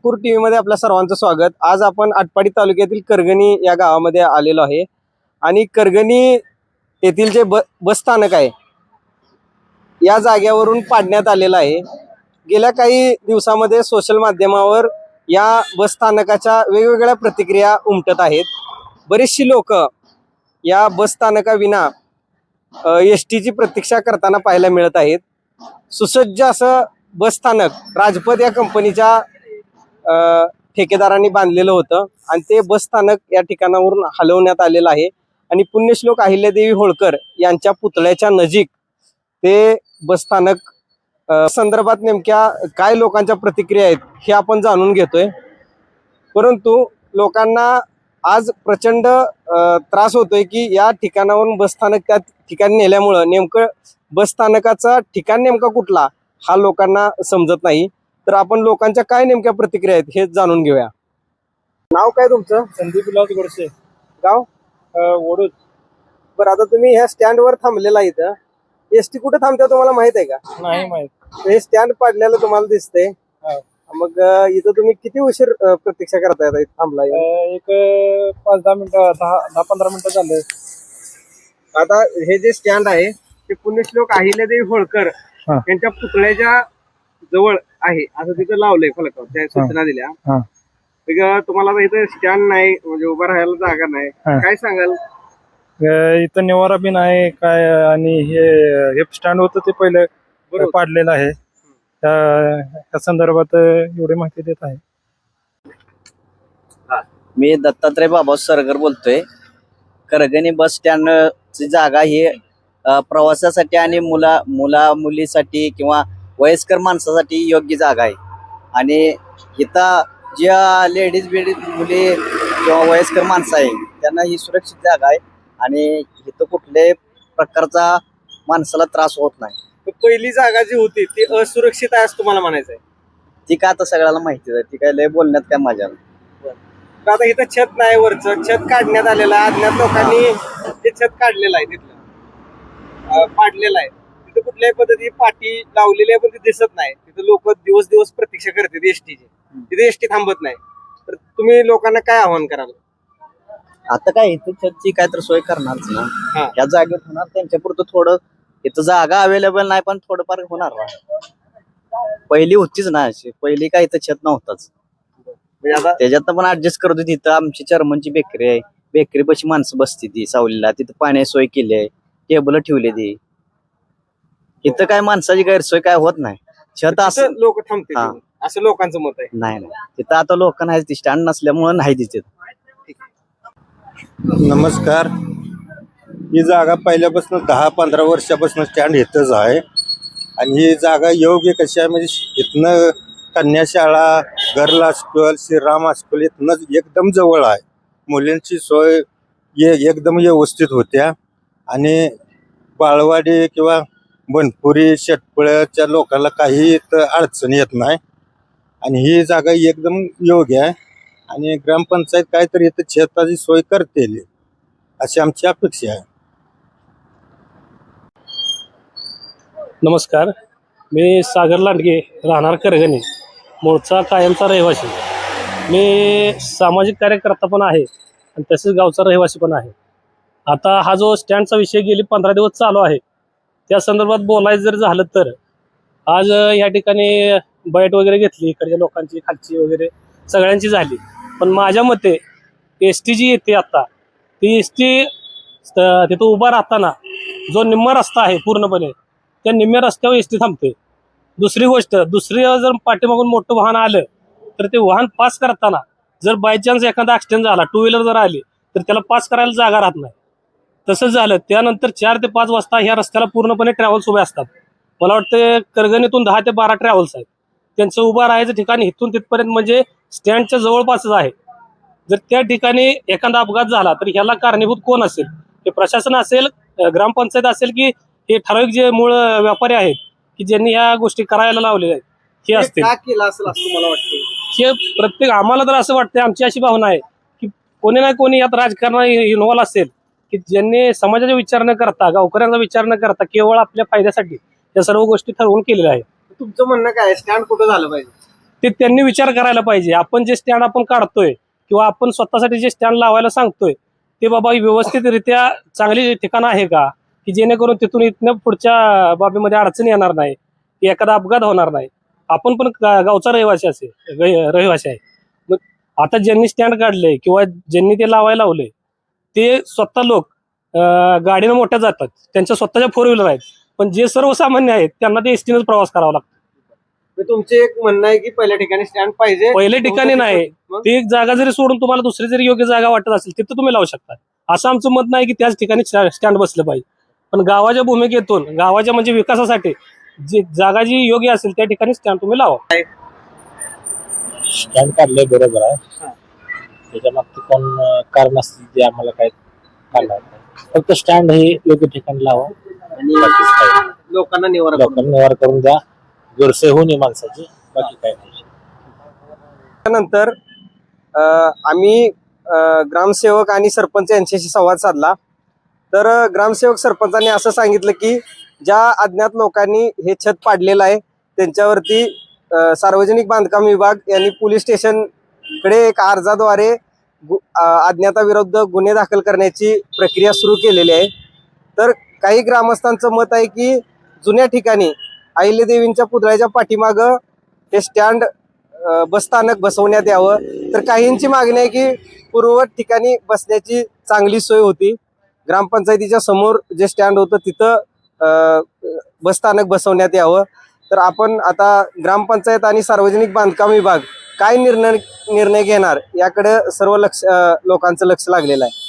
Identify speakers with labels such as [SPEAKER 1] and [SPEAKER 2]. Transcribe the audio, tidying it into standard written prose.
[SPEAKER 1] Thakur TV मध्ये आपल्या सर्वांचं स्वागत। आज आपण आटपाडी तालुक्यातील करगणी या गावामध्ये आलेलो आहे आणि करगणी येथील जे बस स्थानक आहे या जागेवरून पाडण्यात आलेलं आहे। गेल्या काही दिवसांमध्ये सोशल माध्यमावर या बस स्थानकाच्या वेगवेगळ्या प्रतिक्रिया उमटत आहेत। बरेचशी लोक या बस स्थानकाविना एसटीची प्रतीक्षा करताना पाहायला मिळत आहेत। सुसज्ज असं बस स्थानक राजपथ या कंपनीच्या ठेकेदारांनी बांधलेलं होतं आणि ते बस स्थानक या ठिकाणावरून हलवण्यात आलेलं आहे आणि पुण्यश्लोक अहिल्यादेवी होळकर यांच्या पुतळ्याच्या नजीक ते बस स्थानक संदर्भात नेमक्या काय लोकांच्या प्रतिक्रिया आहेत हे आपण जाणून घेतोय। परंतु लोकांना आज प्रचंड त्रास होतोय की या ठिकाणावरून बस स्थानक त्या ठिकाणी नेल्यामुळं नेमकं बस स्थानकाचा ठिकाण नेमका कुठला हा लोकांना समजत नाही। तर आपण लोकांच्या काय नेमक्या प्रतिक्रिया आहेत हे जाणून घेऊया। नाव काय तुमचं?
[SPEAKER 2] संदीप विलास गोडसे,
[SPEAKER 1] गाव
[SPEAKER 2] वडूज।
[SPEAKER 1] बरं, आता तुम्ही ह्या स्टँडवर थांबलेला इथं एसटी कुठे थांबते तुम्हाला माहित आहे का?
[SPEAKER 2] नाही माहित।
[SPEAKER 1] हे स्टँड पाडलेलं तुम्हाला दिसतंय, मग इथं तुम्ही किती उशीर प्रतीक्षा करताय इथं थांबला?
[SPEAKER 2] एक 5-10 मिनिटं 10-15 मिनिटं झाले।
[SPEAKER 1] आता हे जे स्टँड आहे ते पुण्यश्लोक अहिल्यादेवी होळकर यांच्या पुतळ्याच्या जवळ आहे असं तिथं लावलंय फलकावर, त्या सूचना दिल्या। तुम्हाला इथं स्टँड नाही म्हणजे उभं राहायला जागा नाही, काय सांगाल?
[SPEAKER 2] इथं निवारा बी नाही काय, आणि हे स्टँड होतं ते पहिले पाडलेलं आहे। त्या संदर्भात एवढी माहिती देत आहे।
[SPEAKER 3] मी दत्तात्रय बाबा सरगर बोलतोय। करगणी बस स्टँड ची जागा ही प्रवासासाठी आणि मुला मुलीसाठी किंवा वयस्कर माणसासाठी योग्य जागा आहे आणि इथं ज्या लेडीज मुली किंवा वयस्कर माणसं आहे त्यांना ही सुरक्षित जागा आहे आणि इथं कुठल्याही प्रकारचा माणसाला त्रास होत नाही।
[SPEAKER 1] पहिली जागा जी होती ती असुरक्षित आहे असं तुम्हाला म्हणायचं आहे?
[SPEAKER 3] ती काय आता सगळ्याला माहितीच आहे, ती काय लय बोलण्यात काय मजा नाही।
[SPEAKER 1] आता इथं छत नाही, वरचं छत काढण्यात आलेलं आहे, अज्ञात लोकांनी ते छत काढलेलं आहे, तिथलं पाडलेलं आहे। तिथं कुठल्याही पद्धती पाटी लावलेली आहे पण ती दिसत नाही। तिथं लोक दिवस दिवस प्रतीक्षा करतात एसटीची, तिथे एसटी थांबत नाही। तर तुम्ही लोकांना काय आव्हान कराल?
[SPEAKER 3] आता काय इथं छतची काय तर सोय करणारच ना, या जागेत होणार त्यांच्या पुरतं थोडं। इथं जागा अवेलेबल नाही पण थोडंफार होणार ना, पहिली होतीच ना अशी, पहिली काय इथं छत नव्हताच, त्याच्यात पण ऍडजस्ट करतो। तिथं आमची चर्मनची बेकरी आहे, बेकरी पाशी माणसं बसती ती सावलीला, तिथं पाण्याची सोय केली आहे, टेबल ठेवली ती। इथं काय माणसाची गैरसोय काय होत नाही, छत असं
[SPEAKER 1] लोक थांबते असं लोकांचं मत आहे?
[SPEAKER 3] नाही तिथं आता लोक नाही, ती स्टँड नसल्यामुळे नाही तिथे।
[SPEAKER 4] नमस्कार, ही जागा पहिल्यापासून 10-15 वर्षापासून स्टँड इथंच आहे आणि ही जागा योग्य कशी आहे म्हणजे इथनं कन्याशाळा, गर्ल हायस्कूल, श्रीराम हायस्कूल इथनं एकदम जवळ आहे। मुलींची सोय एकदम व्यवस्थित होत्या आणि बाळवाडी किंवा बनपुरी शेटपळ्याच्या लोकांना काही इथं अडचण येत नाही आणि ही जागा एकदम योग्य आहे आणि ग्रामपंचायत काहीतरी इथं छताची सोय करते अशी आमची अपेक्षा आहे।
[SPEAKER 5] नमस्कार, मी सागर लांडगे, राहणार करगणी, मूळचा कायमचा रहिवासी। मी सामाजिक कार्यकर्ता पण आहे आणि तसेच गावचा रहिवासी पण आहे। आता हा जो स्टँडचा विषय गेली 15 दिवस चालू आहे, त्या संदर्भात बोलायचं जर झालं तर आज या ठिकाणी बैठ वगैरे घेतली, इकडच्या लोकांची, खालची वगैरे सगळ्यांची झाली। पण माझ्या मते एस टी जी येते आता, ती एस टी तिथं उभा राहताना जो निम्मा रस्ता आहे पूर्णपणे त्या निम्म्या रस्त्यावर एस टी थांबते। दुसरी गोष्ट, जर पाठीमागून मोठं वाहन आलं तर ते वाहन पास करताना जर बाय चान्स एखादा ऍक्सिडेंट झाला, 2 व्हीलर जर आली तर त्याला पास करायला जागा राहत नाही। तसंच झालं, त्यानंतर 4 ते 5 वाजता ह्या रस्त्याला पूर्णपणे ट्रॅव्हल्स उभे असतात। मला वाटतं करगणीतून 10 ते 12 ट्रॅव्हल्स आहेत, त्यांचं उभं राहायचं ठिकाण इथून तिथपर्यंत म्हणजे स्टँडच्या जवळपासच आहे। जर त्या ठिकाणी एखादा अपघात झाला तर ह्याला कारणीभूत कोण असेल? हे प्रशासन असेल, ग्रामपंचायत असेल, की हे ठराविक जे मूळ व्यापारी आहेत की ज्यांनी ह्या गोष्टी करायला लावलेल्या आहेत हे असतील?
[SPEAKER 1] का केलं असेल असं मला वाटतं?
[SPEAKER 5] हे प्रत्येक, आम्हाला तर असं वाटतं, आमची अशी भावना आहे की कोणी ना कोणी यात राजकारणात इन्व्हॉल्व असेल की ज्यांनी समाजाचा विचार न करता, गावकऱ्यांचा विचार न करता केवळ आपल्या फायद्यासाठी या सर्व गोष्टी ठरवून केलेल्या आहेत।
[SPEAKER 1] तुमचं म्हणणं काय, स्टँड कुठं झालं पाहिजे?
[SPEAKER 5] ते त्यांनी विचार करायला पाहिजे. आपण जे स्टँड आपण काढतोय किंवा आपण स्वतःसाठी जे स्टँड लावायला सांगतोय ते बाबा व्यवस्थितरित्या चांगली ठिकाण आहे का, की जेणेकरून तिथून इथनं पुढच्या बाबीमध्ये अडचण येणार नाही, की एखादा अपघात होणार नाही. आपण पण गावचा रहिवासी आहे. मग आता ज्यांनी स्टँड काढले किंवा ज्यांनी ते लावायला लावले ते स्वतः लोक गाडीनं मोठ्या जातात, त्यांच्या स्वतःच्या फोर व्हीलर आहेत, पण जे सर्वसामान्य आहेत त्यांना ते एसटीनंच प्रवास करावा लागतो.
[SPEAKER 1] तुमचे एक म्हणणं आहे की पहिल्या ठिकाणी स्टँड पाहिजे,
[SPEAKER 5] पहिल्या ठिकाणी नाही, ती एक जागा जरी सोडून तुम्हाला दुसरी जरी योग्य जागा वाटत असेल तिथं तुम्ही लावू शकता. असं आमचं मत नाही की त्याच ठिकाणी स्टँड बसलं पाहिजे, पण गावाच्या भूमिकेतून गावाच्या म्हणजे विकासासाठी जी जागा जी योग्य असेल त्या ठिकाणी स्टँड तुम्ही लावा.
[SPEAKER 6] स्टँड काढलंय बरोबर आहे, त्याच्या मागचे कोण कारण असतील ते आम्हाला काय काढणार नाही. फक्त स्टँड हे योग्य ठिकाणी लावा
[SPEAKER 1] आणि
[SPEAKER 6] बाकीच काय
[SPEAKER 1] लोकांना निवारा करून
[SPEAKER 6] लोकांना निवार करून द्या, गैरसोय होऊ नये माणसाची, बाकी काय नाही.
[SPEAKER 1] नंतर आम्ही ग्रामसेवक आणि सरपंच यांच्याशी संवाद साधला. तर ग्रामसेवक सरपंचांनी असं सांगितलं की ज्या अज्ञात लोकांनी हे छत पाडलेलं आहे त्यांच्यावरती सार्वजनिक बांधकाम विभाग यांनी पोलीस स्टेशनकडे एक अर्जाद्वारे अज्ञाताविरुद्ध गुन्हे दाखल करण्याची प्रक्रिया सुरू केलेली आहे. तर काही ग्रामस्थांचं मत आहे की जुन्या ठिकाणी अहिल्यादेवींच्या पुतळ्याच्या पाठीमागं हे स्टँड बसस्थानक बसवण्यात यावं. तर काहींची मागणी आहे की पूर्ववत ठिकाणी बसण्याची चांगली सोय होती, ग्रामपंचायतीच्या समोर जे स्टँड होतं तिथं बसस्थानक बसवण्यात यावं. तर आपण आता ग्रामपंचायत आणि सार्वजनिक बांधकाम विभाग काय निर्णय घेणार याकडे सर्व लोकांचं लक्ष लागलेलं आहे.